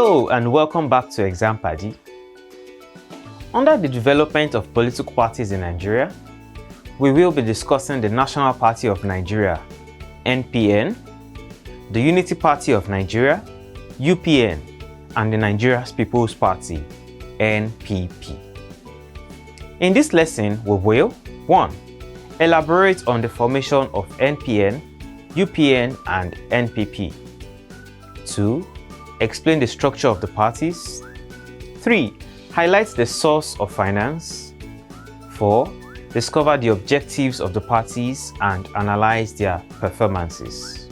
Hello and welcome back to Exampadi. Under the development of political parties in Nigeria, we will be discussing the National Party of Nigeria, NPN, the Unity Party of Nigeria, UPN, and the Nigeria's People's Party, NPP. In this lesson, we will 1. Elaborate on the formation of NPN, UPN, and NPP. 2. Explain the structure of the parties. 3. Highlight the source of finance. 4. Discover the objectives of the parties and analyze their performances.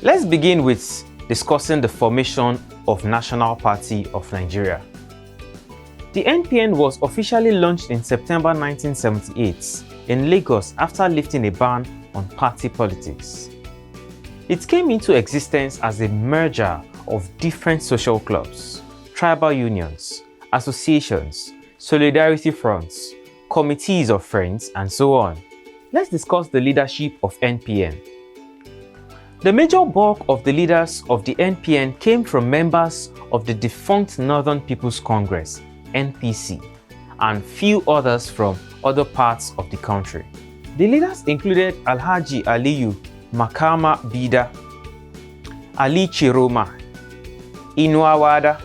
Let's begin with discussing the formation of National Party of Nigeria. The NPN was officially launched in September 1978 in Lagos after lifting a ban on party politics. It came into existence as a merger of different social clubs, tribal unions, associations, solidarity fronts, committees of friends, and so on. Let's discuss the leadership of NPN. The major bulk of the leaders of the NPN came from members of the defunct Northern People's Congress, NPC, and few others from other parts of the country. The leaders included Alhaji Aliyu Makama Bida, Ali Chiroma, Inuawada,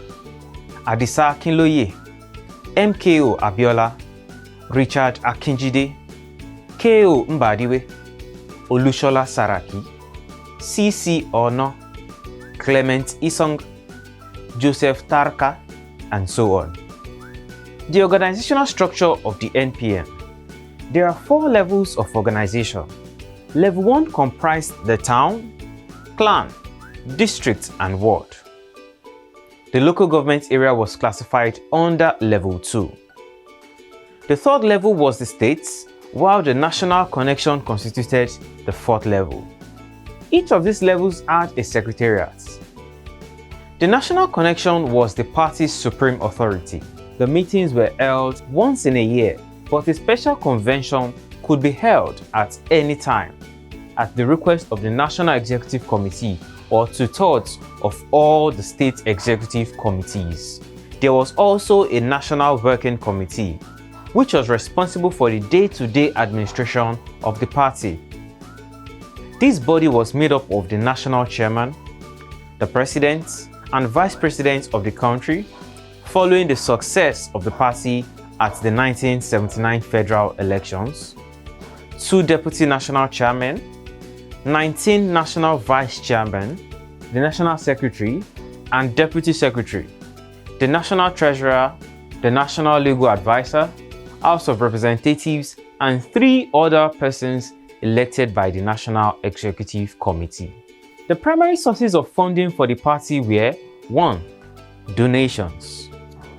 Adisa Akinloye, MKO Abiola, Richard Akinjide, KO Mbadiwe, Olushola Saraki, CC Ono, Clement Isong, Joseph Tarka, and so on. The organizational structure of the NPN. There are 4 levels of organization. Level 1 comprised the town, clan, district, and ward. The local government area was classified under Level 2. The 3rd level was the states, while the national connection constituted the 4th level. Each of these levels had a secretariat. The national connection was the party's supreme authority. The meetings were held once in a year, but a special convention could be held at any time at the request of the National Executive Committee or 2/3 of all the state executive committees. There was also a National Working Committee, which was responsible for the day-to-day administration of the party. This body was made up of the national chairman, the president, and vice president of the country, following the success of the party at the 1979 federal elections, 2 deputy national chairmen, 19 national vice chairmen, the national secretary and deputy secretary, the national treasurer, the national legal advisor, House of Representatives, and 3 other persons elected by the National Executive Committee. The primary sources of funding for the party were 1. Donations.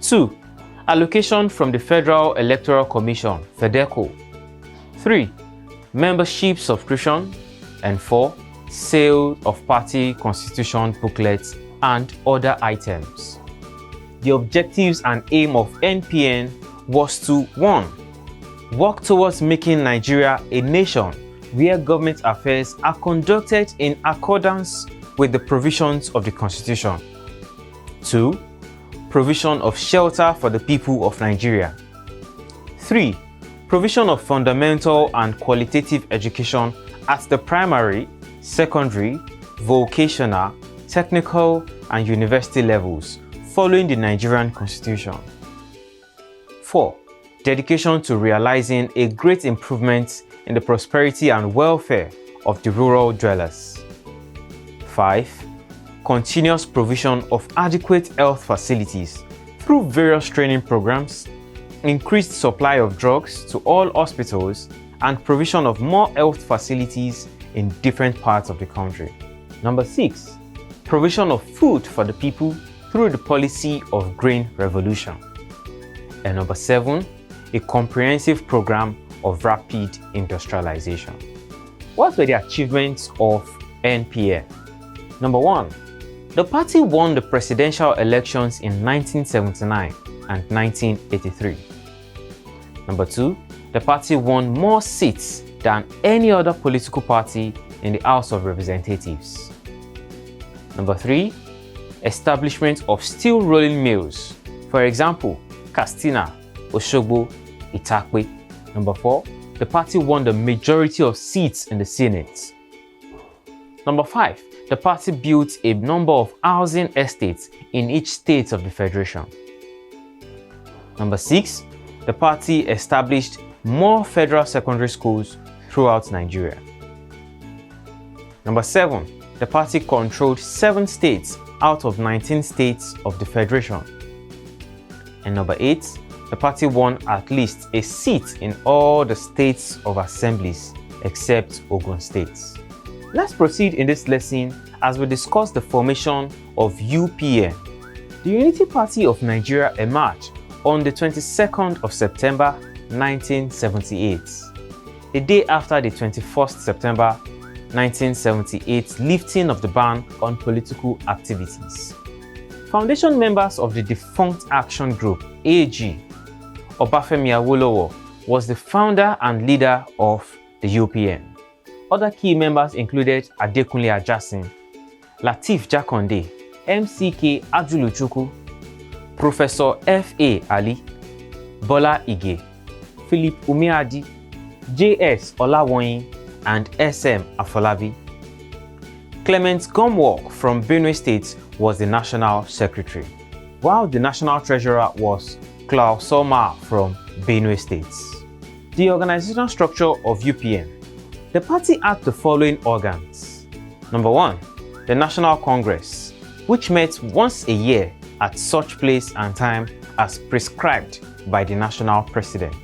2. Allocation from the Federal Electoral Commission, FEDECO. 3. Membership subscription. And 4. Sale of party constitution booklets and other items. The objectives and aim of NPN was to 1. Work towards making Nigeria a nation where government affairs are conducted in accordance with the provisions of the Constitution. 2. Provision of shelter for the people of Nigeria. 3. Provision of fundamental and qualitative education at the primary, secondary, vocational, technical, and university levels, following the Nigerian Constitution. 4. Dedication to realizing a great improvement in the prosperity and welfare of the rural dwellers. 5. Continuous provision of adequate health facilities through various training programs, increased supply of drugs to all hospitals, and provision of more health facilities in different parts of the country. Number 6. Provision of food for the people through the policy of grain revolution. And number 7. A comprehensive program of rapid industrialization. What were the achievements of NPN? Number 1. The party won the presidential elections in 1979 and 1983. Number 2. The party won more seats than any other political party in the House of Representatives. Number 3. establishment of steel rolling mills. For example, Katsina, Osogbo, Itakpe. Number 4, the party won the majority of seats in the Senate. Number 5, the party built a number of housing estates in each state of the federation. Number 6, the party established more federal secondary schools throughout Nigeria. Number 7, the party controlled 7 states out of 19 states of the federation. And number 8, the party won at least a seat in all the states of assemblies except Ogun State. Let's proceed in this lesson as we discuss the formation of UPN. The Unity Party of Nigeria emerged on the 22nd of September 1978, a day after the 21st September 1978 lifting of the ban on political activities. Foundation members of the defunct Action Group, AG, Obafemi Awolowo, was the founder and leader of the UPN. Other key members included Adekunle Ajasin, Lateef Jakonde, MCK Ajuluchukwu, Professor F.A. Ali, Bola Ige, Philip Umeadi, J.S. Olawoyin, and S.M. Afolabi. Clement Gomwalk from Benue State was the National Secretary, while the National Treasurer was Klaus Sommer from Benue State. The organizational structure of UPN. The party had the following organs. Number 1, the National Congress, which met once a year at such place and time as prescribed by the National President.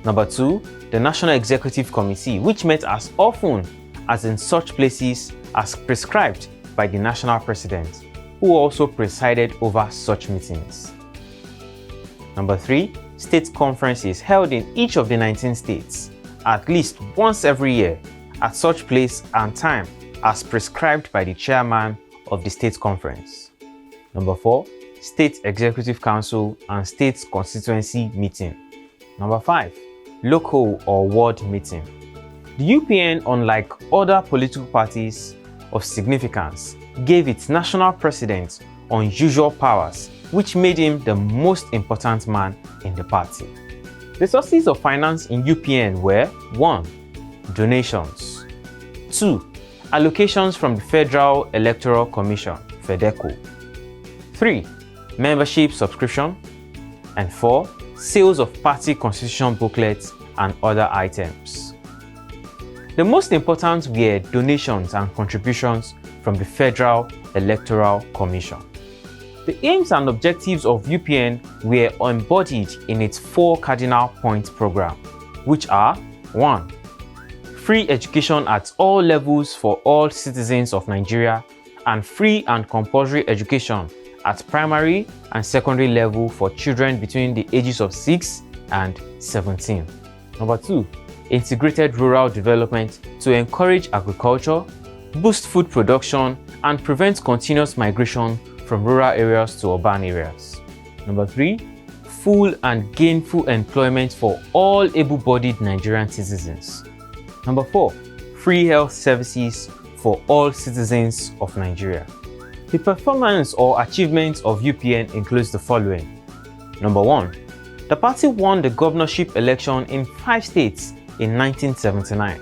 Number 2, the National Executive Committee, which met as often as in such places as prescribed by the National President, who also presided over such meetings. Number 3, state conferences held in each of the 19 states, at least once every year, at such place and time as prescribed by the chairman of the state conference. Number 4, State Executive Council and State Constituency Meeting. Number 5, Local or Ward Meeting. The UPN, unlike other political parties of significance, gave its national president unusual powers, which made him the most important man in the party. The sources of finance in UPN were 1, donations, 2, allocations from the Federal Electoral Commission, FEDECO, 3, membership subscription, and 4, sales of party constitution booklets and other items. The most important were donations and contributions from the Federal Electoral Commission. The aims and objectives of UPN were embodied in its 4 cardinal point program, which are 1, free education at all levels for all citizens of Nigeria and free and compulsory education at primary and secondary level for children between the ages of 6 and 17. Number 2, integrated rural development to encourage agriculture, boost food production, and prevent continuous migration from rural areas to urban areas. Number 3, full and gainful employment for all able-bodied Nigerian citizens. Number 4, free health services for all citizens of Nigeria. The performance or achievements of UPN includes the following. Number 1, the party won the governorship election in 5 states in 1979.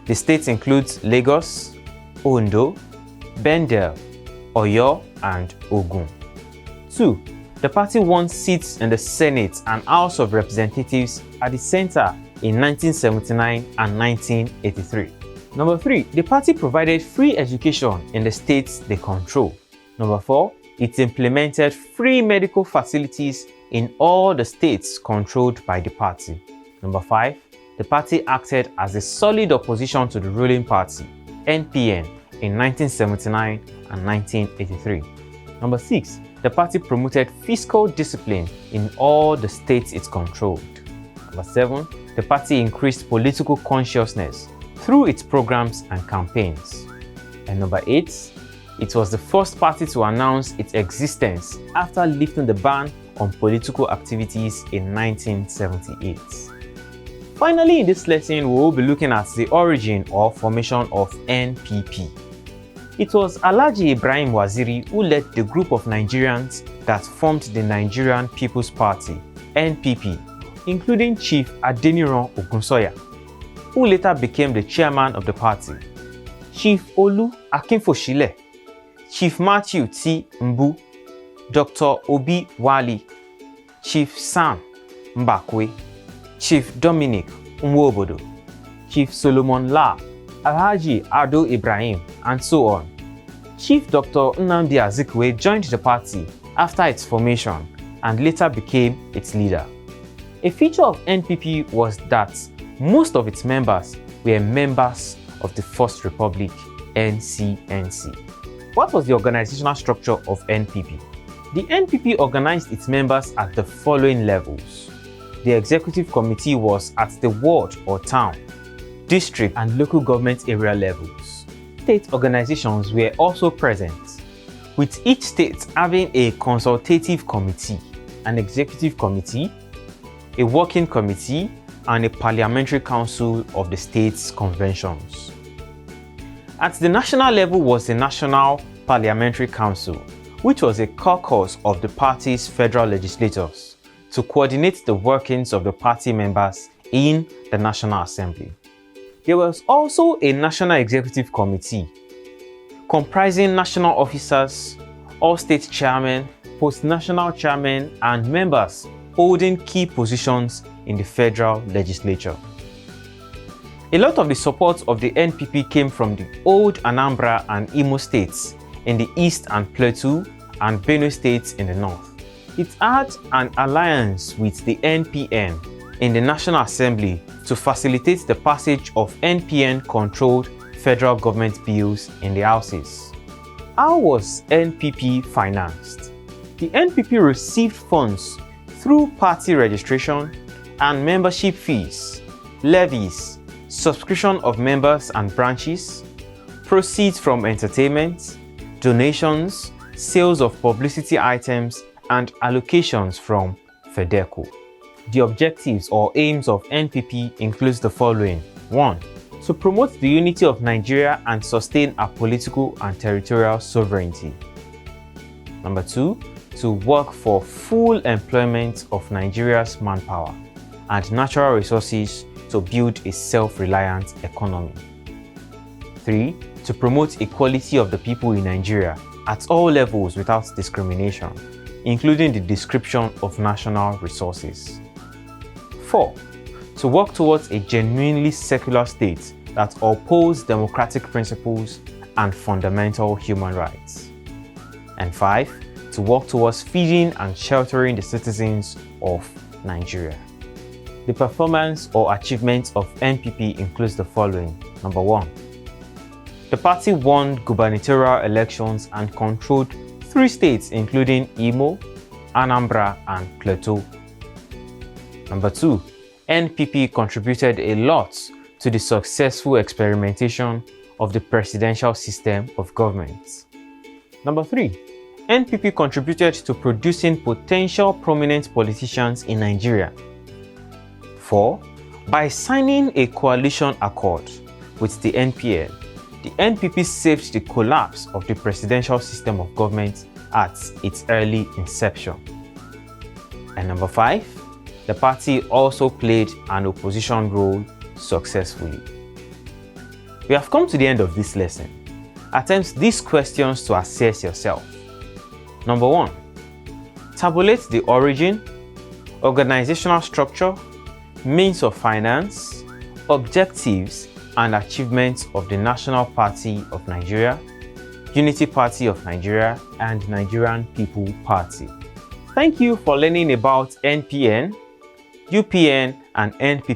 The states include Lagos, Ondo, Bendel, Oyo, and Ogun. 2, the party won seats in the Senate and House of Representatives at the center in 1979 and 1983. Number 3, the party provided free education in the states they control. Number 4, it implemented free medical facilities in all the states controlled by the party. Number 5, the party acted as a solid opposition to the ruling party, NPN, in 1979 and 1983. Number 6, the party promoted fiscal discipline in all the states it controlled. Number 7, the party increased political consciousness through its programs and campaigns. And number 8, it was the first party to announce its existence after lifting the ban on political activities in 1978. Finally, in this lesson, we will be looking at the origin or formation of NPP. It was Alhaji Ibrahim Waziri who led the group of Nigerians that formed the Nigerian People's Party, NPP, including Chief Adeniran Ogunsoya, who later became the chairman of the party, Chief Olu Akinfoshile, Chief Matthew T. Mbu, Dr. Obi Wali, Chief Sam Mbakwe, Chief Dominic Nwobodo, Chief Solomon La, Alhaji Ado Ibrahim, and so on. Chief Dr. Nnamdi Azikiwe joined the party after its formation and later became its leader. A feature of NPP was that most of its members were members of the First Republic, NCNC. What was the organizational structure of NPP? The NPP organized its members at the following levels. The executive committee was at the ward or town, district and local government area levels. State organizations were also present, with each state having a consultative committee, an executive committee, a working committee, and a parliamentary council of the state's conventions. At the national level was the National Parliamentary Council, which was a caucus of the party's federal legislators to coordinate the workings of the party members in the National Assembly. There was also a National Executive Committee comprising national officers, all state chairmen, post-national chairmen, and members holding key positions in the federal legislature. A lot of the support of the NPP came from the old Anambra and Imo states in the east and Plateau and Benue states in the north. It had an alliance with the NPN in the National Assembly to facilitate the passage of NPN-controlled federal government bills in the houses. How was NPP financed? The NPP received funds through party registration and membership fees, levies, subscription of members and branches, proceeds from entertainment, donations, sales of publicity items, and allocations from FEDECO. The objectives or aims of NPP includes the following. 1. To promote the unity of Nigeria and sustain our political and territorial sovereignty. 2. To work for full employment of Nigeria's manpower and natural resources to build a self-reliant economy. 3. To promote equality of the people in Nigeria at all levels without discrimination, including the description of national resources. 4. To work towards a genuinely secular state that upholds democratic principles and fundamental human rights. And 5. To work towards feeding and sheltering the citizens of Nigeria. The performance or achievements of NPP includes the following. 1. The party won gubernatorial elections and controlled 3 states including Imo, Anambra, and Plateau. 2. NPP contributed a lot to the successful experimentation of the presidential system of government. 3. NPP contributed to producing potential prominent politicians in Nigeria. 4. By signing a coalition accord with the NPN, the NPP saved the collapse of the presidential system of government at its early inception. And 5. The party also played an opposition role successfully. We have come to the end of this lesson. Attempt these questions to assess yourself. 1. Tabulate the origin, organizational structure, means of finance, objectives, and achievements of the National Party of Nigeria, Unity Party of Nigeria, and Nigerian People Party. Thank you for learning about NPN, UPN, and NPP